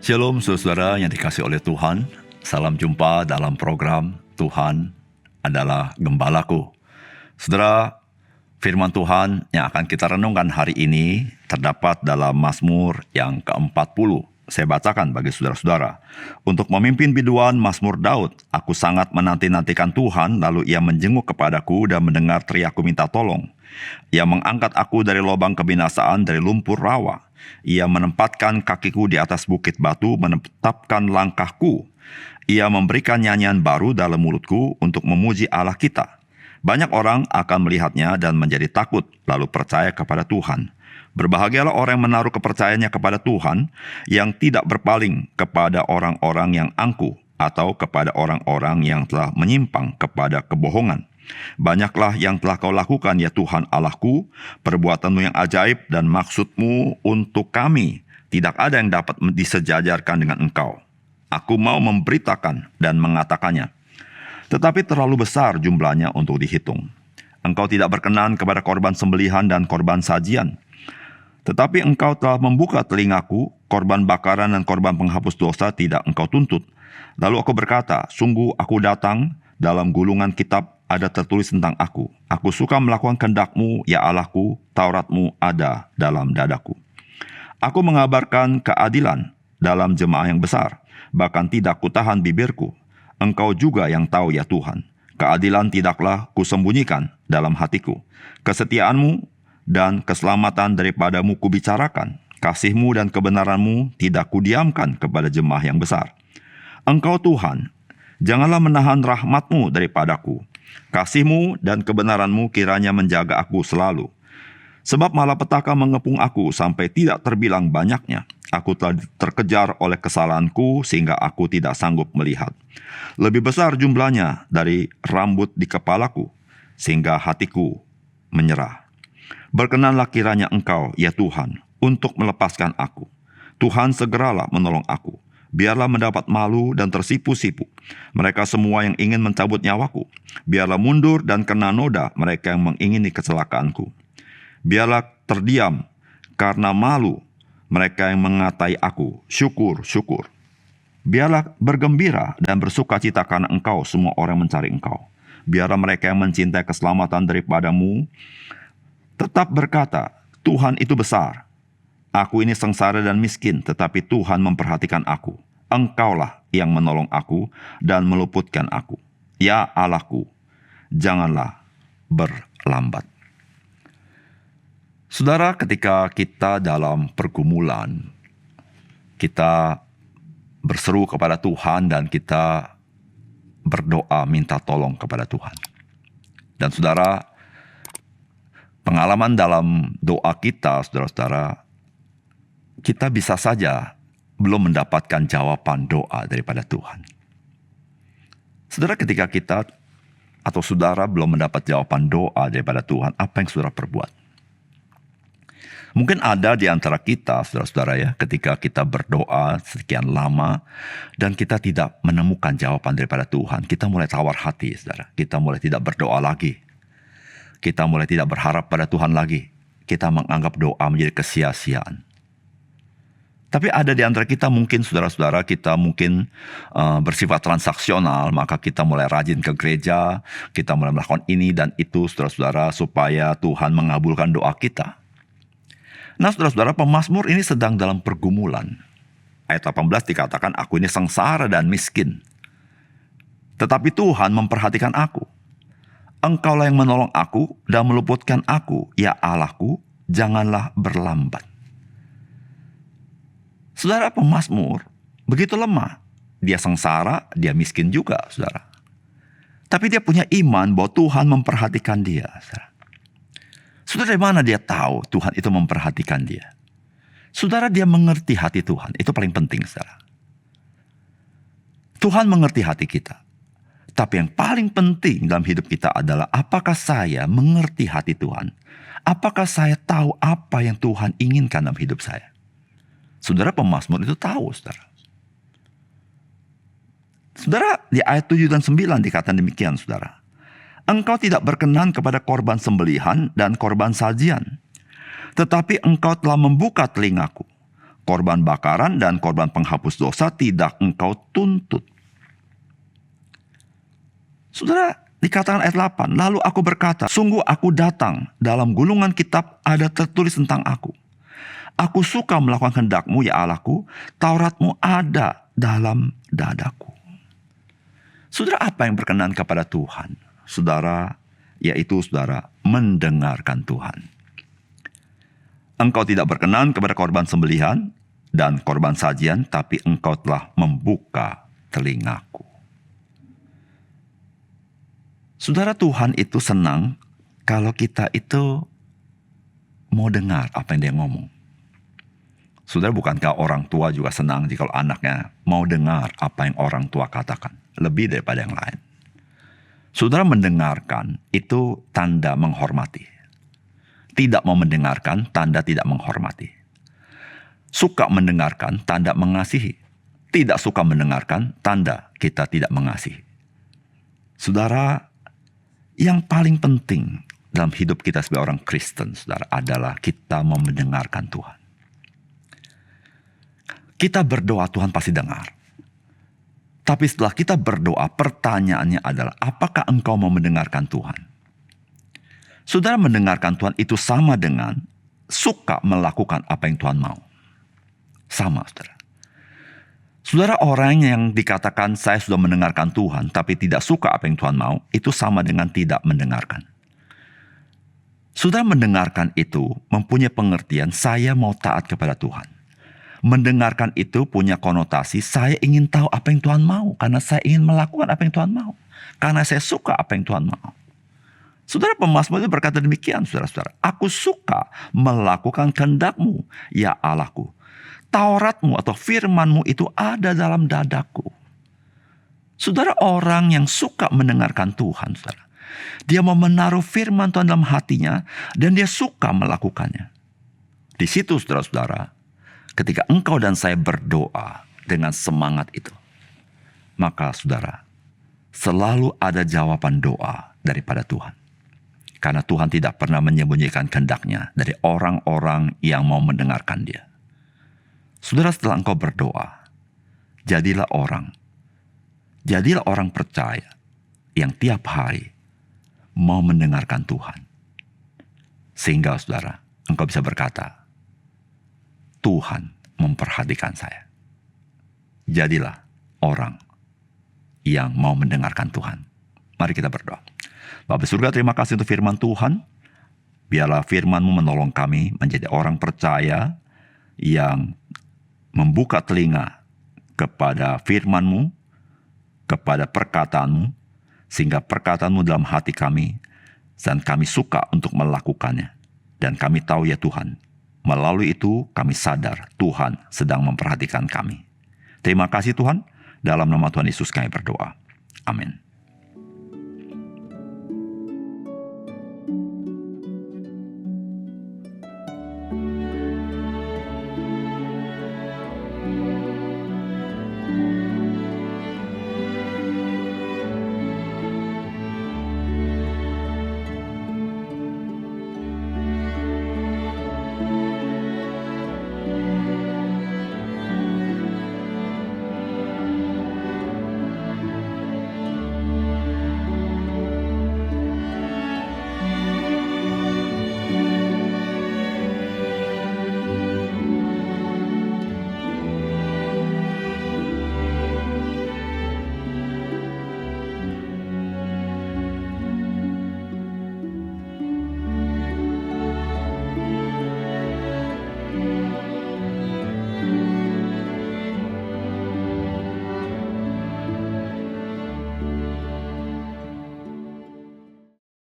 Shalom saudara yang dikasihi oleh Tuhan. Salam jumpa dalam program Tuhan adalah Gembalaku. Saudara, firman Tuhan yang akan kita renungkan hari ini terdapat dalam Mazmur yang ke-40. Saya bacakan bagi saudara-saudara. Untuk memimpin biduan Mazmur Daud, aku sangat menanti-nantikan Tuhan, lalu ia menjenguk kepadaku dan mendengar teriakku minta tolong. Ia mengangkat aku dari lubang kebinasaan, dari lumpur rawa. Ia menempatkan kakiku di atas bukit batu, menetapkan langkahku. Ia memberikan nyanyian baru dalam mulutku untuk memuji Allah kita. Banyak orang akan melihatnya dan menjadi takut, lalu percaya kepada Tuhan. Berbahagialah orang yang menaruh kepercayaannya kepada Tuhan, yang tidak berpaling kepada orang-orang yang angkuh, atau kepada orang-orang yang telah menyimpang kepada kebohongan. Banyaklah yang telah kau lakukan, ya Tuhan Allahku, perbuatanmu yang ajaib dan maksudmu untuk kami. Tidak ada yang dapat disejajarkan dengan engkau. Aku mau memberitakan dan mengatakannya, tetapi terlalu besar jumlahnya untuk dihitung. Engkau tidak berkenan kepada korban sembelihan dan korban sajian. Tetapi engkau telah membuka telingaku, korban bakaran dan korban penghapus dosa tidak engkau tuntut. Lalu aku berkata, sungguh aku datang, dalam gulungan kitab ada tertulis tentang aku. Aku suka melakukan kehendak-Mu, ya Allahku, Taurat-Mu ada dalam dadaku. Aku mengabarkan keadilan dalam jemaah yang besar, bahkan tidak kutahan bibirku. Engkau juga yang tahu, ya Tuhan. Keadilan tidaklah kusembunyikan dalam hatiku. Kesetiaan-Mu dan keselamatan daripadamu kubicarakan. Kasih-Mu dan kebenaran-Mu tidak kudiamkan kepada jemaah yang besar. Engkau Tuhan, janganlah menahan rahmat-Mu daripadaku. Kasih-Mu dan kebenaran-Mu kiranya menjaga aku selalu. Sebab malapetaka mengepung aku sampai tidak terbilang banyaknya. Aku telah terkejar oleh kesalahanku sehingga aku tidak sanggup melihat. Lebih besar jumlahnya dari rambut di kepalaku, sehingga hatiku menyerah. Berkenanlah kiranya Engkau, ya Tuhan, untuk melepaskan aku. Tuhan segeralah menolong aku. Biarlah mendapat malu dan tersipu-sipu mereka semua yang ingin mencabut nyawaku. Biarlah mundur dan kena noda mereka yang mengingini kecelakaanku. Biarlah terdiam karena malu mereka yang mengatai aku, syukur, syukur. Biarlah bergembira dan bersukacita karena Engkau, semua orang mencari Engkau. Biarlah mereka yang mencintai keselamatan daripadamu tetap berkata, Tuhan itu besar. Aku ini sengsara dan miskin, tetapi Tuhan memperhatikan aku. Engkaulah yang menolong aku dan meluputkan aku. Ya Allahku, janganlah berlambat. Saudara, ketika kita dalam pergumulan, kita berseru kepada Tuhan dan kita berdoa minta tolong kepada Tuhan. Dan saudara, pengalaman dalam doa kita, saudara-saudara, kita bisa saja belum mendapatkan jawaban doa daripada Tuhan. Saudara, ketika kita atau saudara belum mendapat jawaban doa daripada Tuhan, apa yang saudara perbuat? Mungkin ada di antara kita, saudara-saudara ya, ketika kita berdoa sekian lama dan kita tidak menemukan jawaban daripada Tuhan, kita mulai tawar hati, saudara. Kita mulai tidak berdoa lagi. Kita mulai tidak berharap pada Tuhan lagi. Kita menganggap doa menjadi kesia-siaan. Tapi ada di antara kita mungkin saudara-saudara, kita mungkin bersifat transaksional, maka kita mulai rajin ke gereja, kita mulai melakukan ini dan itu saudara-saudara supaya Tuhan mengabulkan doa kita. Nah saudara-saudara, pemazmur ini sedang dalam pergumulan. Ayat 18 dikatakan, aku ini sengsara dan miskin. Tetapi Tuhan memperhatikan aku. Engkaulah yang menolong aku dan meluputkan aku, ya Allahku, janganlah berlambat. Saudara, pemazmur begitu lemah. Dia sengsara, dia miskin juga, saudara. Tapi dia punya iman bahwa Tuhan memperhatikan dia, saudara. Saudara, dari mana dia tahu Tuhan itu memperhatikan dia? Saudara, dia mengerti hati Tuhan. Itu paling penting, saudara. Tuhan mengerti hati kita. Tapi yang paling penting dalam hidup kita adalah apakah saya mengerti hati Tuhan? Apakah saya tahu apa yang Tuhan inginkan dalam hidup saya? Saudara, pemazmur itu tahu, saudara. Saudara, di ayat 7 dan 9 dikatakan demikian, saudara. Engkau tidak berkenan kepada korban sembelihan dan korban sajian. Tetapi engkau telah membuka telingaku. korban bakaran dan korban penghapus dosa tidak engkau tuntut. Saudara, dikatakan ayat 8, lalu aku berkata, sungguh aku datang, dalam gulungan kitab ada tertulis tentang aku. Aku suka melakukan kehendak-Mu ya Allahku, Taurat-Mu ada dalam dadaku. Saudara, apa yang berkenan kepada Tuhan? Saudara, yaitu saudara mendengarkan Tuhan. Engkau tidak berkenan kepada korban sembelihan dan korban sajian, tapi engkau telah membuka telingaku. Saudara, Tuhan itu senang kalau kita itu mau dengar apa yang dia ngomong. Saudara, bukankah orang tua juga senang jika anaknya mau dengar apa yang orang tua katakan, lebih daripada yang lain. Saudara, mendengarkan itu tanda menghormati. Tidak mau mendengarkan, tanda tidak menghormati. Suka mendengarkan, tanda mengasihi. Tidak suka mendengarkan, tanda kita tidak mengasihi. Saudara, yang paling penting dalam hidup kita sebagai orang Kristen, saudara, adalah kita mau mendengarkan Tuhan. Kita berdoa, Tuhan pasti dengar. Tapi setelah kita berdoa, pertanyaannya adalah, apakah engkau mau mendengarkan Tuhan? Saudara, mendengarkan Tuhan itu sama dengan suka melakukan apa yang Tuhan mau. Sama, saudara. Saudara, orang yang dikatakan saya sudah mendengarkan Tuhan, tapi tidak suka apa yang Tuhan mau, itu sama dengan tidak mendengarkan. Saudara, mendengarkan itu mempunyai pengertian saya mau taat kepada Tuhan. Mendengarkan itu punya konotasi saya ingin tahu apa yang Tuhan mau, karena saya ingin melakukan apa yang Tuhan mau. Karena saya suka apa yang Tuhan mau. Saudara, pemazmur itu berkata demikian, saudara-saudara. Aku suka melakukan kehendak-Mu, ya Allahku. Taurat-Mu atau firman-Mu itu ada dalam dadaku. Saudara, orang yang suka mendengarkan Tuhan, saudara, dia mau menaruh firman Tuhan dalam hatinya, dan dia suka melakukannya. Di situ, saudara-saudara, ketika engkau dan saya berdoa dengan semangat itu, maka saudara, selalu ada jawaban doa daripada Tuhan. Karena Tuhan tidak pernah menyembunyikan kehendak-Nya dari orang-orang yang mau mendengarkan Dia. Saudara, setelah engkau berdoa, jadilah orang percaya yang tiap hari mau mendengarkan Tuhan. Sehingga saudara, engkau bisa berkata, Tuhan memperhatikan saya. Jadilah orang yang mau mendengarkan Tuhan. Mari kita berdoa. Bapa surga, terima kasih untuk firman Tuhan. Biarlah firman-Mu menolong kami menjadi orang percaya yang membuka telinga kepada firman-Mu, kepada perkataan-Mu, sehingga perkataan-Mu dalam hati kami, dan kami suka untuk melakukannya. Dan kami tahu ya Tuhan, melalui itu kami sadar Tuhan sedang memperhatikan kami. Terima kasih Tuhan, dalam nama Tuhan Yesus kami berdoa. Amin.